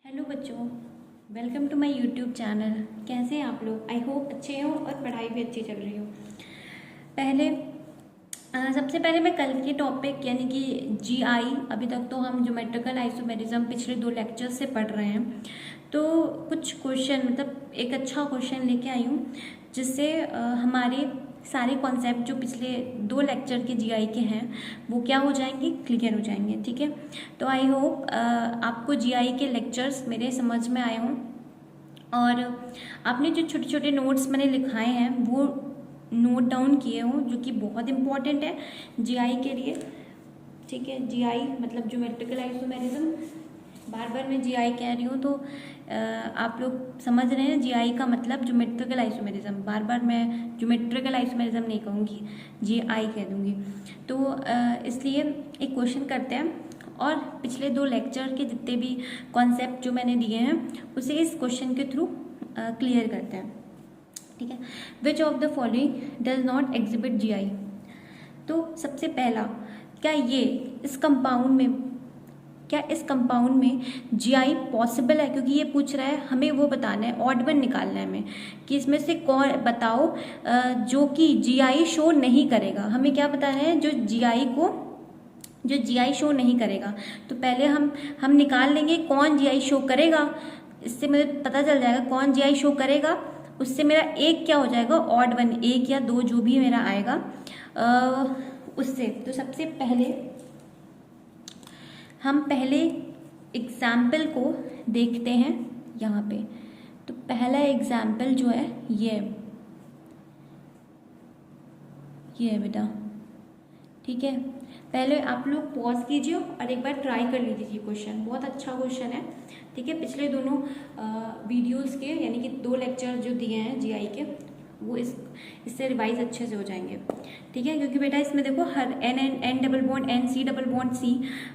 Hello बच्चों, welcome to my YouTube channel. कैसे हैं आप लोग? आई होप अच्छे हो और पढ़ाई भी अच्छी चल रही हो। सबसे पहले मैं कल के टॉपिक यानी कि जीआई, अभी तक तो हम ज्योमेट्रिकल आइसोमेरिज्म पिछले 2 लेक्चर्स से पढ़ रहे हैं, तो कुछ क्वेश्चन मतलब एक अच्छा क्वेश्चन लेके आई हूँ जिससे हमारे सारे कॉन्सेप्ट जो पिछले 2 लेक्चर के जीआई के हैं वो क्या हो जाएंगे, क्लियर हो जाएंगे। ठीक है, तो आई होप आपको जीआई के लेक्चर्स मेरे समझ में आए हों और आपने जो छोटे छोटे नोट्स मैंने लिखाए हैं वो नोट डाउन किए हों, जो कि बहुत इंपॉर्टेंट है जीआई के लिए। ठीक है, जीआई मतलब ज्योमेट्रिकल आइसोमेरिज्म, बार बार मैं जीआई कह रही हूँ तो आप लोग समझ रहे हैं जीआई का मतलब ज्योमेट्रिकल आइसोमेरिज्म। बार बार मैं ज्योमेट्रिकल आइसोमेरिज्म नहीं कहूँगी, जीआई कह दूँगी। तो इसलिए एक क्वेश्चन करते हैं और पिछले 2 लेक्चर के जितने भी कॉन्सेप्ट जो मैंने दिए हैं उसे इस क्वेश्चन के थ्रू क्लियर करते हैं। ठीक है, which of the following does not exhibit GI. तो सबसे पहला, क्या इस कंपाउंड में जीआई पॉसिबल है? क्योंकि ये पूछ रहा है, हमें वो बताना है, ऑड वन निकालना है हमें कि इसमें से कौन बताओ जो कि जीआई शो नहीं करेगा। हमें क्या बताना है जो जीआई शो नहीं करेगा। तो पहले हम निकाल लेंगे कौन जीआई शो करेगा, इससे मुझे पता चल जाएगा कौन जीआई शो करेगा। उससे मेरा एक क्या हो जाएगा, ऑड वन, 1 या 2 जो भी मेरा आएगा उससे। तो सबसे पहले हम पहले एग्जाम्पल को देखते हैं यहाँ पे। तो पहला एग्जाम्पल जो है ये है बेटा। ठीक है, पहले आप लोग पॉज कीजिए और एक बार ट्राई कर लीजिए क्वेश्चन, बहुत अच्छा क्वेश्चन है। ठीक है, पिछले दोनों वीडियोस के यानी कि 2 लेक्चर जो दिए हैं जीआई के वो इससे रिवाइज अच्छे से हो जाएंगे। ठीक है, क्योंकि बेटा इसमें देखो हर N double bond N, C double bond C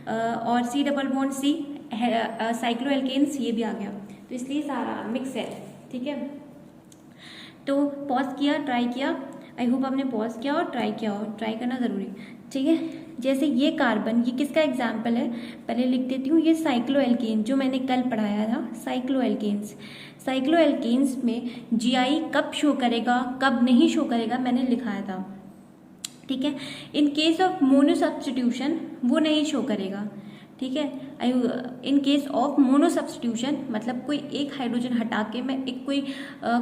और C double bond C, cycloalkanes ये भी आ गया, तो इसलिए सारा मिक्स है। ठीक है, तो पॉज किया, ट्राई किया, आई होप आपने पॉज किया और ट्राई किया, और ट्राई करना ज़रूरी। ठीक है, जैसे ये कार्बन, ये किसका एग्जाम्पल है, पहले लिख देती हूँ। ये साइक्लोएल्केन जो मैंने कल पढ़ाया था, साइक्लोएल्केन्स में जीआई कब शो करेगा कब नहीं शो करेगा मैंने लिखाया था। ठीक है, इन केस ऑफ मोनो सब्स्टिट्यूशन वो नहीं शो करेगा। ठीक है, इन केस ऑफ मोनो सब्स्टिट्यूशन मतलब कोई एक हाइड्रोजन हटा के मैं एक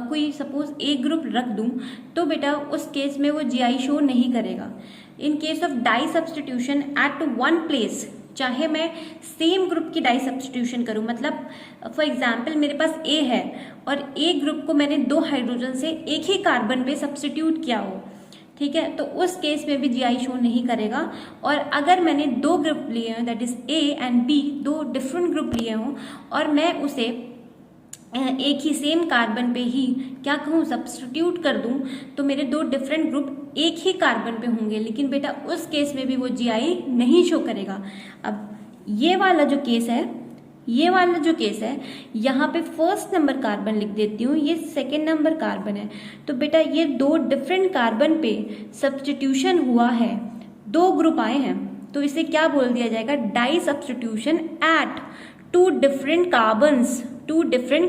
कोई सपोज एक ग्रुप रख दूं तो बेटा उस केस में वो जीआई शो नहीं करेगा। In case of di substitution at 1 place, चाहे मैं सेम ग्रुप की डाई सब्स्टिट्यूशन करूं, मतलब फॉर एग्जाम्पल मेरे पास ए है और ए ग्रुप को मैंने 2 हाइड्रोजन से एक ही कार्बन पे सब्स्टिट्यूट किया हो, ठीक है, तो उस केस में भी जीआई शो नहीं करेगा। और अगर मैंने 2 ग्रुप लिए हैं, that is A and B, 2 different group लिए हों और मैं उसे एक ही सेम कार्बन पे ही क्या कहूँ सब्स्टिट्यूट कर दूं, तो मेरे 2 डिफरेंट ग्रुप एक ही कार्बन पे होंगे, लेकिन बेटा उस केस में भी वो जीआई नहीं शो करेगा। अब ये वाला जो केस है यहाँ पे फर्स्ट नंबर कार्बन लिख देती हूँ, ये सेकेंड नंबर कार्बन है, तो बेटा ये 2 डिफरेंट कार्बन पे सब्स्टिट्यूशन हुआ है, 2 ग्रुप आए हैं, तो इसे क्या बोल दिया जाएगा, di substitution at 2 different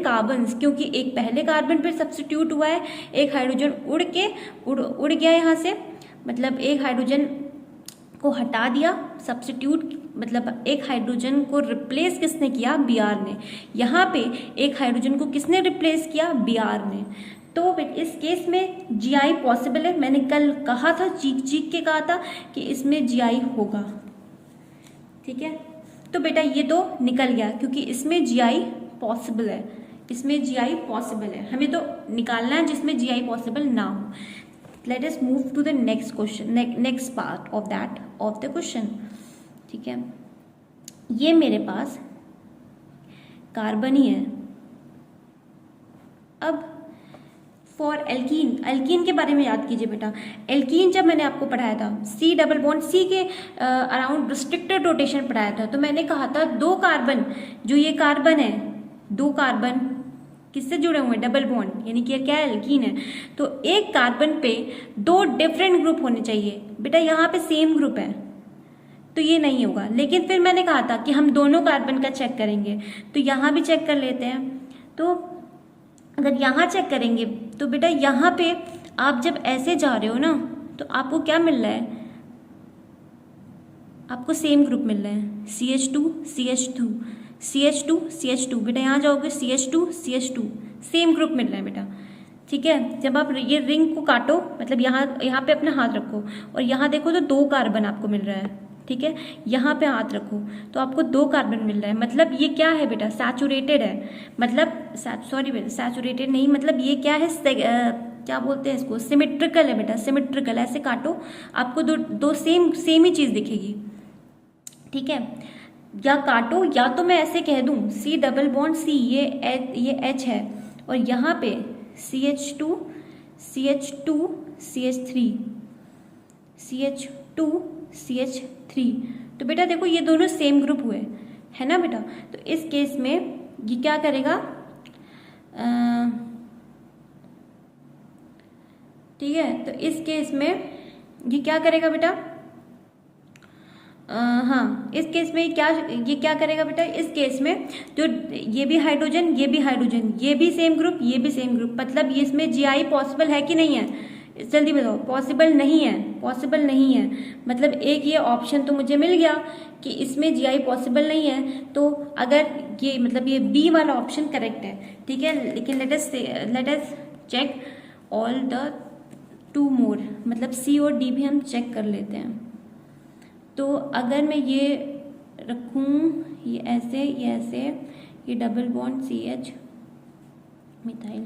carbons, क्योंकि एक पहले कार्बन पे सब्स्टिट्यूट हुआ है, एक हाइड्रोजन उड़ गया यहाँ से, मतलब एक हाइड्रोजन को हटा दिया, सब्स्टिट्यूट मतलब एक हाइड्रोजन को रिप्लेस किसने किया, Br ने। यहाँ पे एक हाइड्रोजन को किसने रिप्लेस किया, Br ने। तो इस केस में जीआई पॉसिबल है। मैंने कल कहा था, चीख के कहा था कि इसमें जीआई होगा। ठीक है, तो बेटा ये तो निकल गया क्योंकि इसमें जीआई पॉसिबल है, हमें तो निकालना है जिसमें जीआई पॉसिबल ना हो। Let us move to the next question, next part of the question. ठीक है, ये मेरे पास कार्बन ही है। अब फॉर एल्कीन के बारे में याद कीजिए बेटा। एल्कीन जब मैंने आपको पढ़ाया था, सी डबल बॉन्ड सी के अराउंड रिस्ट्रिक्टेड रोटेशन पढ़ाया था, तो मैंने कहा था 2 कार्बन, जो ये कार्बन है, 2 कार्बन किससे जुड़े हुए हैं, डबल बॉन्ड, यानी कि क्या है, एल्कीन है, तो एक कार्बन पे 2 डिफरेंट ग्रुप होने चाहिए। बेटा यहाँ पे सेम ग्रुप है, तो ये नहीं होगा। लेकिन फिर मैंने कहा था कि हम दोनों कार्बन का चेक करेंगे, तो यहाँ भी चेक कर लेते हैं। तो अगर यहाँ चेक करेंगे तो बेटा यहाँ पे आप जब ऐसे जा रहे हो ना, तो आपको क्या मिल रहा है, आपको सेम ग्रुप मिल रहे हैं, CH2 CH2 CH2 CH2। बेटा यहाँ जाओगे CH2 CH2, सेम ग्रुप मिल रहा है बेटा, ठीक है। जब आप ये रिंग को काटो, मतलब यहाँ पे अपना हाथ रखो और यहाँ देखो तो 2 कार्बन आपको मिल रहा है, ठीक है। यहाँ पे हाथ रखो तो आपको 2 कार्बन मिल रहा है, मतलब ये क्या है बेटा, सैचुरेटेड है। मतलब सॉरी बेटा, सैचुरेटेड नहीं, मतलब ये क्या है, क्या बोलते हैं इसको, सिमेट्रिकल है बेटा, सिमेट्रिकल। ऐसे काटो आपको दो सेम ही चीज़ दिखेगी, ठीक है। या काटो, या तो मैं ऐसे कह दूं C डबल बॉन्ड C, ये H है और यहाँ पे CH2 CH2 CH3 CH2 CH3। तो बेटा देखो ये दोनों सेम ग्रुप हुए, है ना बेटा। तो इस केस में ये क्या करेगा, ठीक है। तो इस केस में ये क्या करेगा बेटा, हाँ, इस केस में ये क्या करेगा बेटा, इस केस में जो ये भी हाइड्रोजन, ये भी हाइड्रोजन, ये भी सेम ग्रुप, ये भी सेम ग्रुप, मतलब ये इसमें GI पॉसिबल है कि नहीं है, जल्दी बताओ। पॉसिबल नहीं है, पॉसिबल नहीं है। मतलब एक ये ऑप्शन तो मुझे मिल गया कि इसमें GI पॉसिबल नहीं है, तो अगर ये मतलब ये B वाला ऑप्शन करेक्ट है, ठीक है। लेकिन let us check all the 2 more, मतलब C और D भी हम चेक कर लेते हैं। तो अगर मैं ये रखूं, ये ऐसे, ये डबल बॉन्ड CH मिथाइल।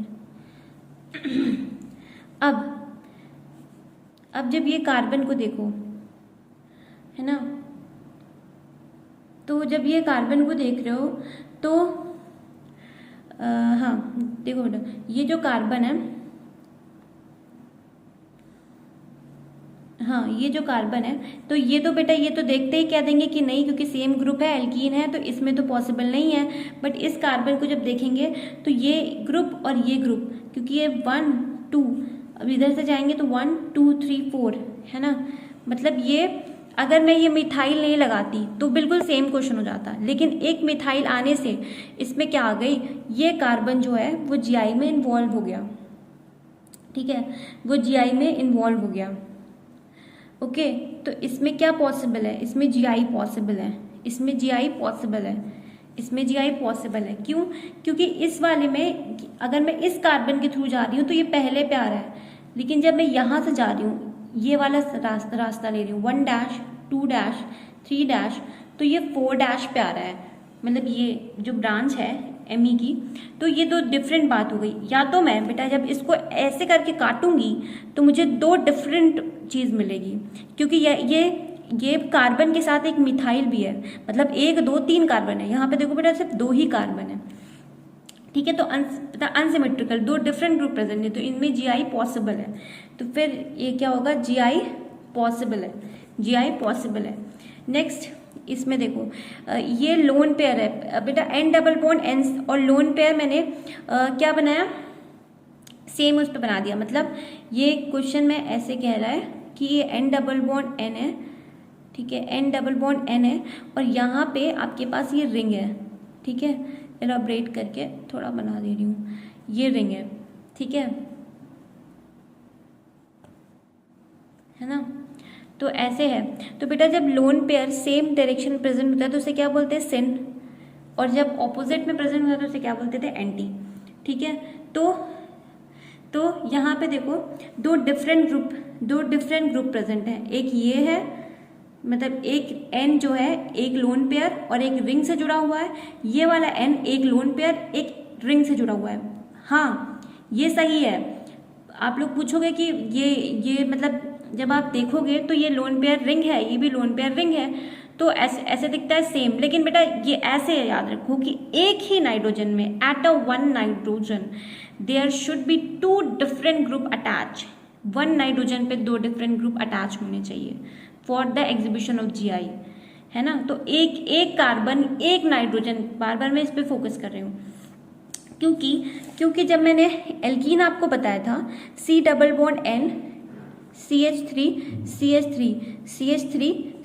अब जब ये कार्बन को देखो, है ना, तो जब ये कार्बन को देख रहे हो तो हाँ देखो बेटा, ये जो कार्बन है, हाँ ये जो कार्बन है, तो ये तो बेटा ये तो देखते ही कह देंगे कि नहीं, क्योंकि सेम ग्रुप है, एल्कीन है, तो इसमें तो पॉसिबल नहीं है। बट इस कार्बन को जब देखेंगे तो ये ग्रुप और ये ग्रुप, क्योंकि ये 1 2, अब इधर से जाएंगे तो 1 2 3 4, है ना। मतलब ये अगर मैं ये मिथाइल नहीं लगाती तो बिल्कुल सेम क्वेश्चन हो जाता, लेकिन एक मिथाइल आने से इसमें क्या आ गई, ये कार्बन जो है वो GI में इन्वॉल्व हो गया, ठीक है, वो GI में इन्वॉल्व हो गया। ओके, तो इसमें क्या पॉसिबल है, इसमें GI पॉसिबल है, इसमें GI पॉसिबल है, इसमें GI पॉसिबल है। क्यों, क्योंकि इस वाले में अगर मैं इस कार्बन के थ्रू जा रही हूँ तो ये पहले पे आ रहा है, लेकिन जब मैं यहाँ से जा रही हूँ, ये वाला रास्ता ले रही हूँ, 1 डैश 2 डैश 3 डैश, तो ये 4 डैश पे आ रहा है, मतलब ये जो ब्रांच है ME की। तो ये 2 डिफरेंट बात हो गई। या तो मैं बेटा जब इसको ऐसे करके काटूंगी तो मुझे 2 डिफरेंट चीज़ मिलेगी, क्योंकि ये कार्बन के साथ एक मिथाइल भी है, मतलब 1 2 3 कार्बन है। यहाँ पे देखो बेटा सिर्फ 2 ही कार्बन है, ठीक है। तो अनसिमेट्रिकल 2 डिफरेंट ग्रुप प्रेजेंट है, तो इनमें GI पॉसिबल है। तो फिर ये क्या होगा, GI पॉसिबल है, GI पॉसिबल है। नेक्स्ट इसमें देखो ये लोन पेयर है बेटा, N डबल बॉन्ड N और लोन पेयर मैंने क्या बनाया, सेम उस पर बना दिया। मतलब ये क्वेश्चन में ऐसे कह रहा है कि ये N डबल बॉन्ड N है, ठीक है, N डबल बॉन्ड N है, और यहाँ पे आपके पास ये रिंग है, ठीक है। एलाबरेट करके थोड़ा बना दे रही हूँ, ये रिंग है, ठीक है ना। तो ऐसे है, तो बेटा जब लोन पेयर सेम डायरेक्शन में प्रेजेंट होता है तो उसे क्या बोलते हैं, सिन, और जब ऑपोजिट में प्रेजेंट होता है तो उसे क्या बोलते थे, एंटी, ठीक है। तो यहाँ पे देखो 2 डिफरेंट ग्रुप प्रेजेंट हैं। एक ये है, मतलब एक N जो है एक लोन पेयर और एक रिंग से जुड़ा हुआ है, ये वाला N एक लोन पेयर एक रिंग से जुड़ा हुआ है। हाँ ये सही है। आप लोग पूछोगे कि ये मतलब जब आप देखोगे तो ये लोन पेयर रिंग है, ये भी लोन पेयर रिंग है, तो ऐसे दिखता है सेम। लेकिन बेटा ये ऐसे याद रखो कि एक ही नाइट्रोजन में at a 1 nitrogen there should be 2 different group attach. 1 nitrogen पे 2 डिफरेंट ग्रुप अटैच होने चाहिए for the exhibition of GI, है ना। तो एक कार्बन एक नाइट्रोजन, बार बार मैं इस पे फोकस कर रही हूँ क्योंकि जब मैंने एल्कीन आपको बताया था C double bond N CH3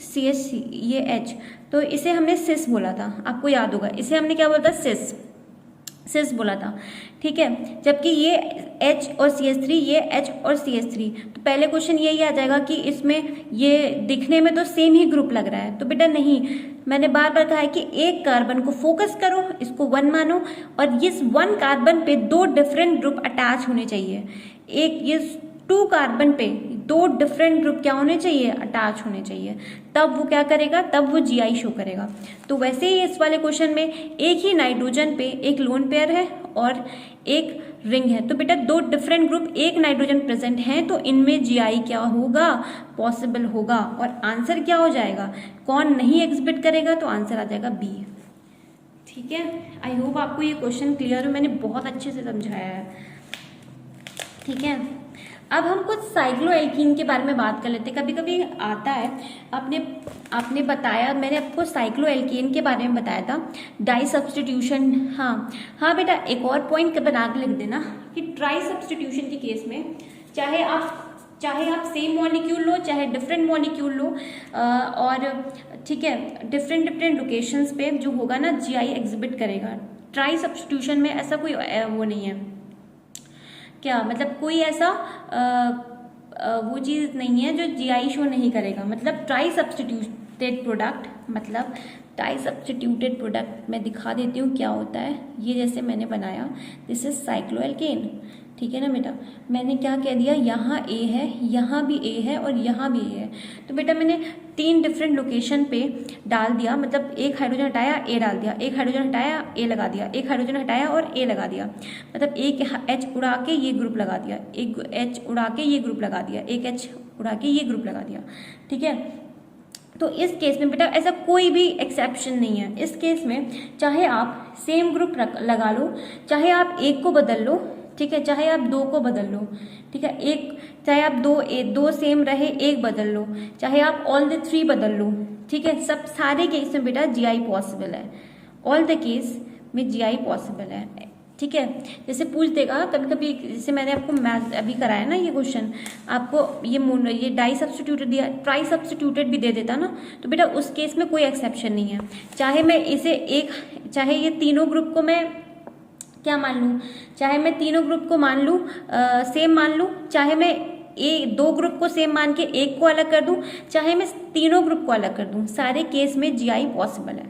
CH ये H, तो इसे हमने सिस बोला था, आपको याद होगा, इसे हमने क्या बोला था, सिस सिस बोला था, ठीक है। जबकि ये H और CH3, ये H और CH3, तो पहले क्वेश्चन यही आ जाएगा कि इसमें ये दिखने में तो सेम ही ग्रुप लग रहा है, तो बेटा नहीं, मैंने बार बार कहा है कि एक कार्बन को फोकस करो, इसको 1 मानो, और इस 1 कार्बन पे 2 डिफरेंट ग्रुप अटैच होने चाहिए। एक ये 2 कार्बन पे 2 डिफरेंट ग्रुप क्या होने चाहिए, अटैच होने चाहिए, तब वो क्या करेगा, तब वो GI शो करेगा। तो वैसे ही इस वाले क्वेश्चन में एक ही नाइट्रोजन पे एक लोन पेयर है और एक रिंग है, तो बेटा 2 डिफरेंट ग्रुप, एक नाइट्रोजन प्रेजेंट है, तो इनमें GI क्या होगा, पॉसिबल होगा। और आंसर क्या हो जाएगा, कौन नहीं एग्जिबिट करेगा, तो आंसर आ जाएगा B। ठीक है, आई होप आपको ये क्वेश्चन क्लियर हो, मैंने बहुत अच्छे से समझाया है। ठीक है, अब हम कुछ साइक्लोएल्कीन के बारे में बात कर लेते हैं। कभी कभी आता है, आपने बताया, मैंने आपको साइक्लोएल्कीन के बारे में बताया था, डाई सब्सटीट्यूशन। हाँ बेटा, एक और पॉइंट बना के लिख देना कि ट्राई सब्सटीट्यूशन के केस में चाहे आप सेम मॉलिक्यूल लो, चाहे डिफरेंट मॉलिक्यूल लो, और ठीक है, डिफरेंट लोकेशंस पे जो होगा ना, GI एग्जिबिट करेगा। ट्राई सब्सटीट्यूशन में ऐसा कोई वो नहीं है, क्या मतलब कोई ऐसा वो चीज़ नहीं है जो GI शो नहीं करेगा। मतलब ट्राई सब्सटीट्यूटेड प्रोडक्ट, मतलब ट्राई सब्सटीट्यूटेड प्रोडक्ट मैं दिखा देती हूँ क्या होता है। ये जैसे मैंने बनाया, दिस इज साइक्लोएल्केन, ठीक है ना बेटा। मैंने क्या कह दिया, यहाँ A है, यहाँ भी A है और यहाँ भी A है, तो बेटा मैंने 3 डिफरेंट लोकेशन पे डाल दिया, मतलब एक हाइड्रोजन हटाया, A डाल दिया, एक हाइड्रोजन हटाया, A लगा दिया, एक हाइड्रोजन हटाया और A लगा दिया, मतलब एक H उड़ा के ये ग्रुप लगा दिया, एक H उड़ा के ये ग्रुप लगा दिया, एक H उड़ा के ये ग्रुप लगा दिया, ठीक है। तो इस केस में बेटा ऐसा कोई भी एक्सेप्शन नहीं है। इस केस में चाहे आप सेम ग्रुप लगा लो, चाहे आप एक को बदल लो, ठीक है, चाहे आप 2 को बदल लो, ठीक है, एक चाहे आप 2 सेम रहे, एक बदल लो, चाहे आप ऑल द 3 बदल लो, ठीक है, सब सारे केस में बेटा GI पॉसिबल है, ऑल द केस में GI पॉसिबल है, ठीक है। जैसे पूछ देगा कभी कभी, जैसे मैंने आपको मैथ अभी कराया ना ये क्वेश्चन, आपको ये डाई सब्सटीट्यूटेड दिया, ट्राई सब्सटीट्यूटेड भी दे देता ना, तो बेटा उस केस में कोई एक्सेप्शन नहीं है। चाहे मैं इसे चाहे ये तीनों ग्रुप को मैं क्या मान लूँ, चाहे मैं तीनों ग्रुप को मान लूँ, सेम मान लूँ, चाहे मैं 2 ग्रुप को सेम मान के एक को अलग कर दूं, चाहे मैं तीनों ग्रुप को अलग कर दूं, सारे केस में GI पॉसिबल है,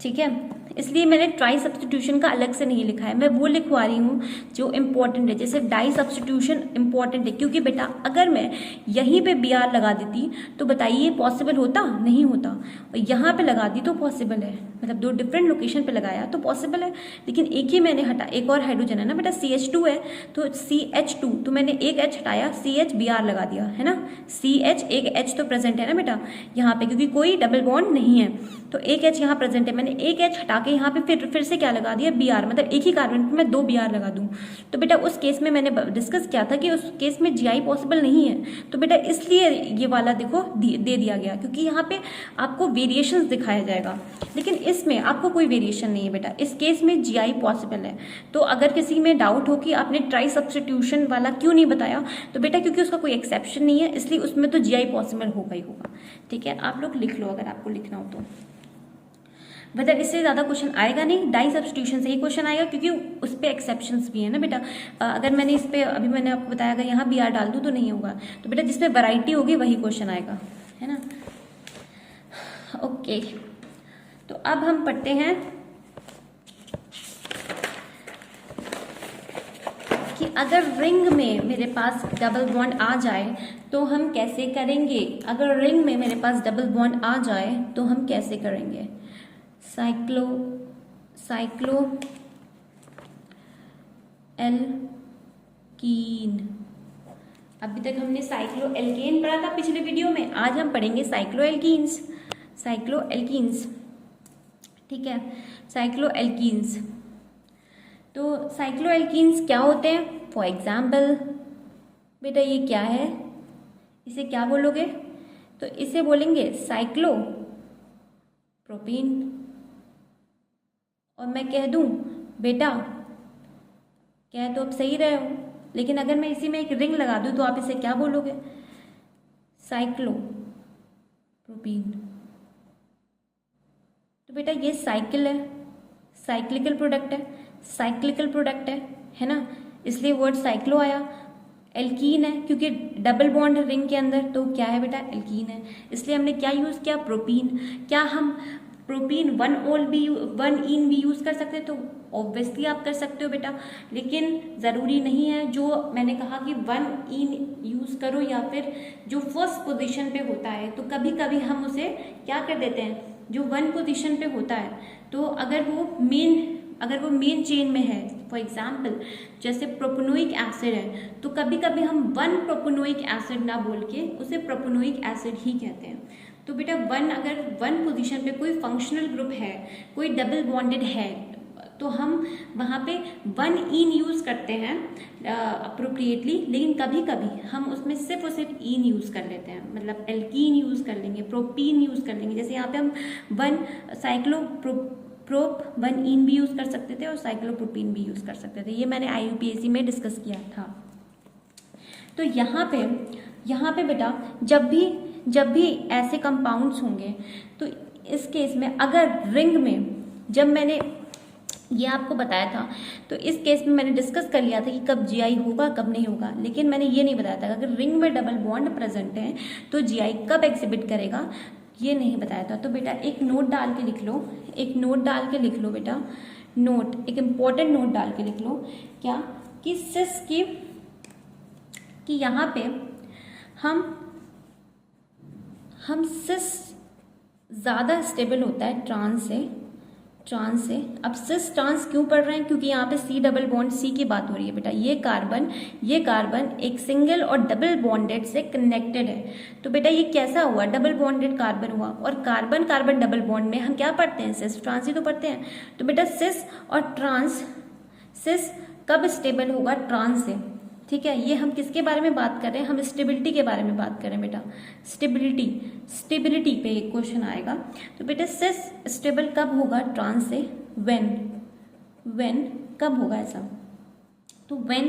ठीक है। इसलिए मैंने ट्राई सब्सटीट्यूशन का अलग से नहीं लिखा है, मैं वो लिखवा रही हूँ जो इम्पोर्टेंट है। जैसे डाई सब्सटीट्यूशन इम्पोर्टेंट है, क्योंकि बेटा अगर मैं यहीं पे BR लगा देती तो बताइए पॉसिबल होता, नहीं होता, और यहाँ पे लगा दी तो पॉसिबल है, मतलब 2 डिफरेंट लोकेशन पे लगाया तो पॉसिबल है। लेकिन एक ही मैंने हटा, एक और हाइड्रोजन है ना बेटा, CH2 है, तो CH2, तो मैंने एक H हटाया, CH BR लगा दिया, है ना, CH, एक H तो प्रेजेंट है ना बेटा यहाँ पे, क्योंकि कोई डबल बॉन्ड नहीं है, तो एक H यहाँ प्रेजेंट है, मैंने एक H हटा के यहाँ पे फिर से क्या लगा दिया, BR, मतलब एक ही कार्बन पे मैं 2 BR लगा दूं, तो बेटा उस केस में मैंने डिस्कस किया था कि उस केस में GI पॉसिबल नहीं है, तो बेटा इसलिए ये वाला देखो दे दिया गया, क्योंकि यहाँ पे आपको वेरिएशंस दिखाया जाएगा, लेकिन इसमें आपको कोई वेरिएशन नहीं है बेटा, इस केस में GI पॉसिबल है। तो अगर किसी में डाउट हो कि आपने ट्राई सब्सटीट्यूशन वाला क्यों नहीं बताया, तो बेटा क्योंकि उसका कोई एक्सेप्शन नहीं है, इसलिए उसमें तो GI पॉसिबल होगा ही होगा, ठीक है। आप लोग लिख लो अगर आपको लिखना हो तो, मतलब इससे ज़्यादा क्वेश्चन आएगा नहीं, डाई सब्सटीट्यूशन से ही क्वेश्चन आएगा, क्योंकि उस पर एक्सेप्शंस भी है ना बेटा। अगर मैंने इस पर अभी मैंने आपको बताया अगर यहाँ BR डाल दूँ तो नहीं होगा, तो बेटा जिसमें वैरायटी होगी वही क्वेश्चन आएगा, है ना। ओके, तो अब हम पढ़ते हैं कि अगर रिंग में मेरे पास डबल बॉन्ड आ जाए तो हम कैसे करेंगे। अगर रिंग में मेरे पास डबल बॉन्ड आ जाए तो हम कैसे करेंगे। साइक्लो एल्कीन, अभी तक हमने साइक्लो एल्केन पढ़ा था पिछले वीडियो में, आज हम पढ़ेंगे साइक्लो एल्कीन्स, ठीक है, साइक्लो एल्कीन्स। तो साइक्लो एल्कीन्स क्या होते हैं, फॉर एग्जाम्पल बेटा ये क्या है, इसे क्या बोलोगे, तो इसे बोलेंगे साइक्लो प्रोपीन, और मैं कह दूं बेटा, कह तो आप सही रहे हो, लेकिन अगर मैं इसी में एक रिंग लगा दूं तो आप इसे क्या बोलोगे, साइक्लो प्रोपीन। तो बेटा ये साइकिल है, साइक्लिकल प्रोडक्ट है, साइक्लिकल प्रोडक्ट है ना, इसलिए वर्ड साइक्लो आया। एल्कीन है क्योंकि डबल बॉन्ड रिंग के अंदर, तो क्या है बेटा, एल्कीन है, इसलिए हमने क्या यूज किया, प्रोपीन। क्या हम प्रोपीन वन इन भी यूज कर सकते हैं, तो ऑब्वियसली आप कर सकते हो बेटा, लेकिन ज़रूरी नहीं है जो मैंने कहा कि वन इन यूज करो या फिर जो फर्स्ट पोजीशन पे होता है, तो कभी कभी हम उसे क्या कर देते हैं, जो वन पोजीशन पे होता है, तो अगर वो मेन चेन में है, फॉर एग्जाम्पल जैसे प्रोपेनोइक एसिड है, तो कभी कभी हम वन प्रोपेनोइक एसिड ना बोल के उसे प्रोपेनोइक एसिड ही कहते हैं। तो बेटा अगर वन पोजीशन पे कोई फंक्शनल ग्रुप है, कोई डबल बॉन्डेड है, तो हम वहाँ पे वन इन यूज़ करते हैं अप्रोप्रिएटली, लेकिन कभी कभी हम उसमें सिर्फ और सिर्फ इन यूज़ कर लेते हैं, मतलब एल्कीन यूज़ कर लेंगे, प्रोपीन यूज़ कर लेंगे। जैसे यहाँ पे हम प्रोप वन इन भी यूज़ कर सकते थे और साइक्लोप्रोपीन भी यूज़ कर सकते थे, ये मैंने IUPAC में डिस्कस किया था। तो यहाँ पे बेटा जब भी ऐसे कंपाउंड्स होंगे, तो इस केस में अगर रिंग में, जब मैंने ये आपको बताया था, तो इस केस में मैंने डिस्कस कर लिया था कि कब GI होगा कब नहीं होगा, लेकिन मैंने ये नहीं बताया था अगर रिंग में डबल बॉन्ड प्रेजेंट है तो GI कब एग्जिबिट करेगा, ये नहीं बताया था। तो बेटा एक नोट डाल के लिख लो, बेटा, एक इम्पोर्टेंट नोट डाल के लिख लो, क्या कि सिस कि यहाँ पे हम सिस ज़्यादा स्टेबल होता है ट्रांस से। अब सिस ट्रांस क्यों पढ़ रहे हैं, क्योंकि यहाँ पे C डबल बॉन्ड C की बात हो रही है बेटा, ये कार्बन एक सिंगल और डबल बॉन्डेड से कनेक्टेड है। तो बेटा ये कैसा हुआ, डबल बॉन्डेड कार्बन हुआ, और कार्बन डबल बॉन्ड में हम क्या पढ़ते हैं, सिस ट्रांस ही तो पढ़ते हैं। तो बेटा सिस और ट्रांस, सिस कब स्टेबल होगा, ट्रांस से, ठीक है। ये हम किसके बारे में बात कर रहे हैं, हम स्टेबिलिटी के बारे में बात कर रहे हैं बेटा, स्टेबिलिटी पे एक क्वेश्चन आएगा। तो बेटा सिस स्टेबल कब होगा, ट्रांस से, व्हेन कब होगा ऐसा, तो when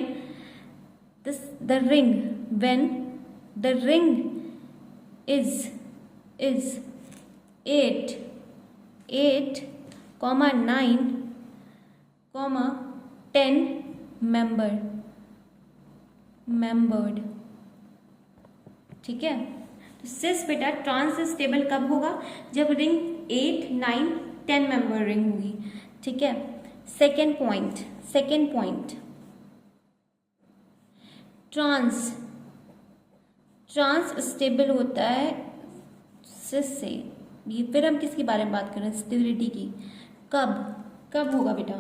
the ring is 8, 9, 10 membered, ठीक है। तो सिस बेटा ट्रांस स्टेबल कब होगा, जब रिंग 8, 9, 10 मेंबर रिंग होगी, ठीक है। सेकेंड पॉइंट ट्रांस स्टेबल होता है सिस से, ये फिर हम किसके बारे में बात कर रहे हैं, स्टेबिलिटी की। कब होगा बेटा,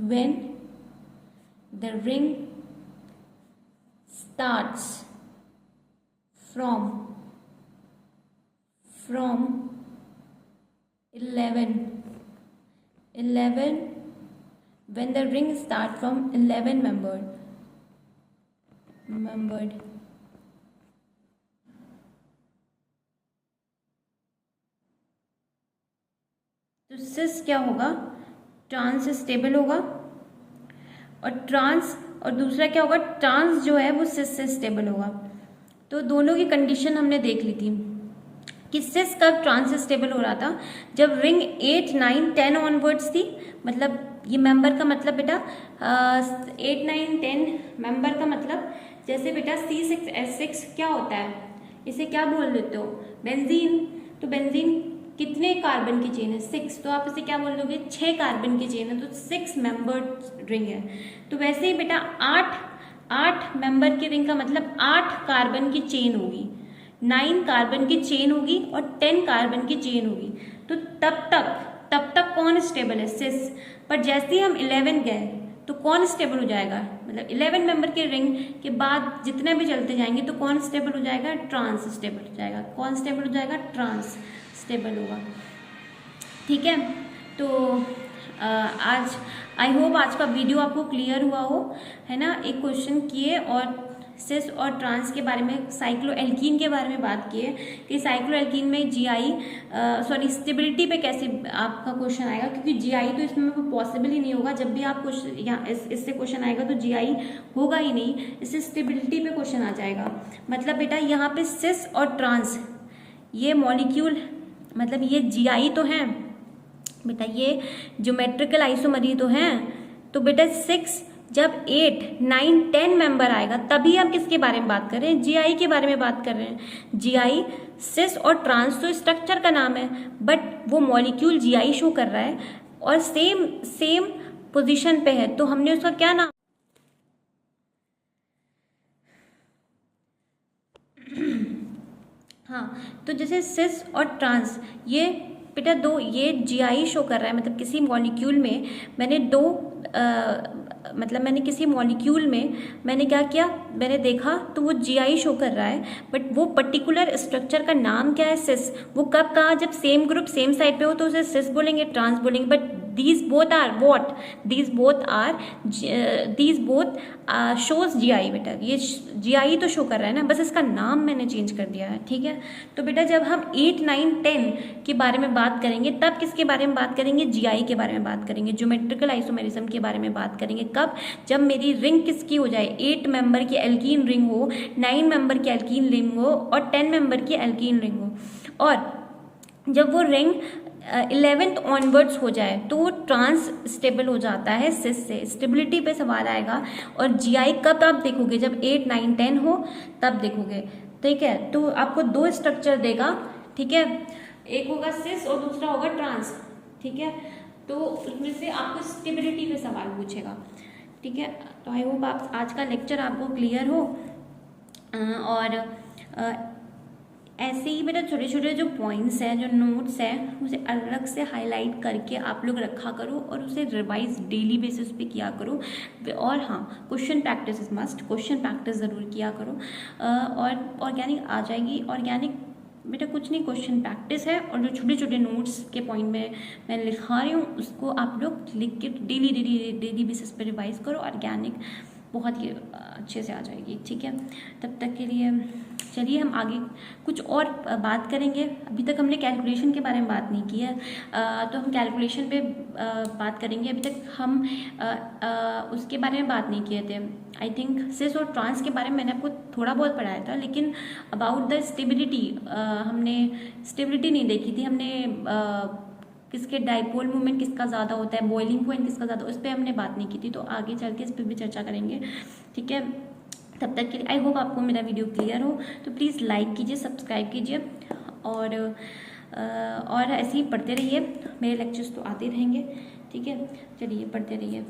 when the ring starts from 11, when the ring starts from 11 membered, तो सिस क्या होगा, ट्रांस स्टेबल होगा, और दूसरा क्या होगा, ट्रांस जो है वो सिस से स्टेबल होगा। तो दोनों की कंडीशन हमने देख ली थी कि सिस कब ट्रांस स्टेबल हो रहा था, जब रिंग 8, 9, 10 ऑनवर्ड्स थी, मतलब ये मेंबर का मतलब बेटा 8, 9, 10 मेंबर का मतलब, जैसे बेटा C6H6 क्या होता है, इसे क्या बोल देते हो, बेंजीन। तो बेंजीन कितने कार्बन की चेन है, 6, तो आप इसे क्या बोल दोगे, 6 कार्बन की चेन है, तो 6 मेंबर्ड रिंग है। तो वैसे ही बेटा 8 मेंबर की रिंग का मतलब 8 कार्बन की चेन होगी, 9 कार्बन की चेन होगी और 10 कार्बन की चेन होगी। तो तब तक कौन स्टेबल है, सिस। पर जैसे ही हम 11 गए तो कौन स्टेबल हो जाएगा, मतलब 11 मेंबर के रिंग के बाद जितने भी चलते जाएंगे तो कौन स्टेबल हो जाएगा, ट्रांस स्टेबल हो जाएगा। कौन स्टेबल हो जाएगा, ट्रांस स्टेबल होगा, ठीक है। तो आज आई होप आज का वीडियो आपको क्लियर हुआ हो, है ना। एक क्वेश्चन किए और सिस और ट्रांस के बारे में, साइक्लोएल्कीन के बारे में बात किए कि साइक्लोएल्कीन में स्टेबिलिटी पे कैसे आपका क्वेश्चन आएगा, क्योंकि GI तो इसमें पॉसिबल ही नहीं होगा। जब भी आप क्वेश्चन यहाँ इससे क्वेश्चन आएगा तो GI होगा ही नहीं, इससे स्टेबिलिटी पे क्वेश्चन आ जाएगा। मतलब बेटा यहाँ पे सिस और ट्रांस ये मॉलिक्यूल मतलब ये जीआई तो हैं बेटा, ये ज्योमेट्रिकल आइसोमरी तो हैं। तो बेटा 6 जब 8, 9, 10 मेंबर आएगा तभी हम किसके बारे में बात कर रहे हैं, जीआई के बारे में बात कर रहे हैं। जीआई सिस और ट्रांस तो स्ट्रक्चर का नाम है, बट वो मॉलिक्यूल जीआई शो कर रहा है और सेम पोजीशन पे है, तो हमने उसका क्या नाम हाँ, तो जैसे सिस और ट्रांस ये बेटा दो, ये जीआई शो कर रहा है, मतलब किसी मॉलिक्यूल में मैंने दो मतलब मैंने किसी मॉलिक्यूल में मैंने क्या किया, मैंने देखा तो वो जीआई शो कर रहा है, बट वो पर्टिकुलर स्ट्रक्चर का नाम क्या है, सिस। वो कब कहा, जब सेम ग्रुप सेम साइड पे हो तो उसे सिस बोलेंगे, ट्रांस बोलेंगे। But these both are what, these both shows GI बेटा, ये GI तो शो कर रहा है ना, बस इसका नाम मैंने चेंज कर दिया है, ठीक है। तो बेटा जब हम 8, 9, 10 के बारे में बात करेंगे तब किसके बारे में बात करेंगे, GI के बारे में बात करेंगे, ज्योमेट्रिकल आइसोमेरिज्म के बारे में बात करेंगे। कब, जब मेरी रिंग किसकी हो जाए, 8 मेंबर की एल्कीन रिंग हो, 9 मेंबर की एल्कीन रिंग हो और 10 मेंबर की एल्कीन रिंग हो। और जब वो रिंग 11th ऑनवर्ड्स हो जाए तो वो ट्रांस स्टेबल हो जाता है सिस से। स्टेबिलिटी पे सवाल आएगा। और जीआई कब आप देखोगे, जब 8, 9, 10 हो तब देखोगे, ठीक है। तो आपको दो स्ट्रक्चर देगा, ठीक है, एक होगा सिस और दूसरा होगा ट्रांस, ठीक है। तो उसमें से आपको स्टेबिलिटी पे सवाल पूछेगा, ठीक है। तो आई होप आप आज का लेक्चर आपको क्लियर हो। और ऐसे ही बेटा छोटे छोटे जो पॉइंट्स हैं, जो नोट्स हैं, उसे अलग से हाईलाइट करके आप लोग रखा करो और उसे रिवाइज डेली बेसिस पे किया करो। और हाँ, question practice is must, question practice ज़रूर किया करो। और ऑर्गेनिक आ जाएगी। ऑर्गेनिक बेटा कुछ नहीं, क्वेश्चन प्रैक्टिस है और जो छोटे छोटे नोट्स के पॉइंट में मैं लिखा रही हूँ उसको आप लोग लिख के डेली बेसिस पे रिवाइज करो। ऑर्गेनिक बहुत ही अच्छे से आ जाएगी, ठीक है। तब तक के लिए चलिए हम आगे कुछ और बात करेंगे। अभी तक हमने कैलकुलेशन के बारे में बात नहीं की है, तो हम कैलकुलेशन पे बात करेंगे। अभी तक हम उसके बारे में बात नहीं किए थे। आई थिंक सिस और ट्रांस के बारे में मैंने आपको थोड़ा बहुत पढ़ाया था, लेकिन अबाउट द स्टेबिलिटी हमने स्टेबिलिटी नहीं देखी थी। हमने किसके डाइपोल मूवमेंट किसका ज़्यादा होता है, बॉइलिंग पॉइंट किसका ज़्यादा, उस पर हमने बात नहीं की थी। तो आगे चल के इस पर भी चर्चा करेंगे, ठीक है। तब तक के लिए आई होप आपको मेरा वीडियो क्लियर हो। तो प्लीज़ लाइक कीजिए, सब्सक्राइब कीजिए और ऐसे ही पढ़ते रहिए। मेरे लेक्चर्स तो आते रहेंगे, ठीक है। चलिए पढ़ते रहिए।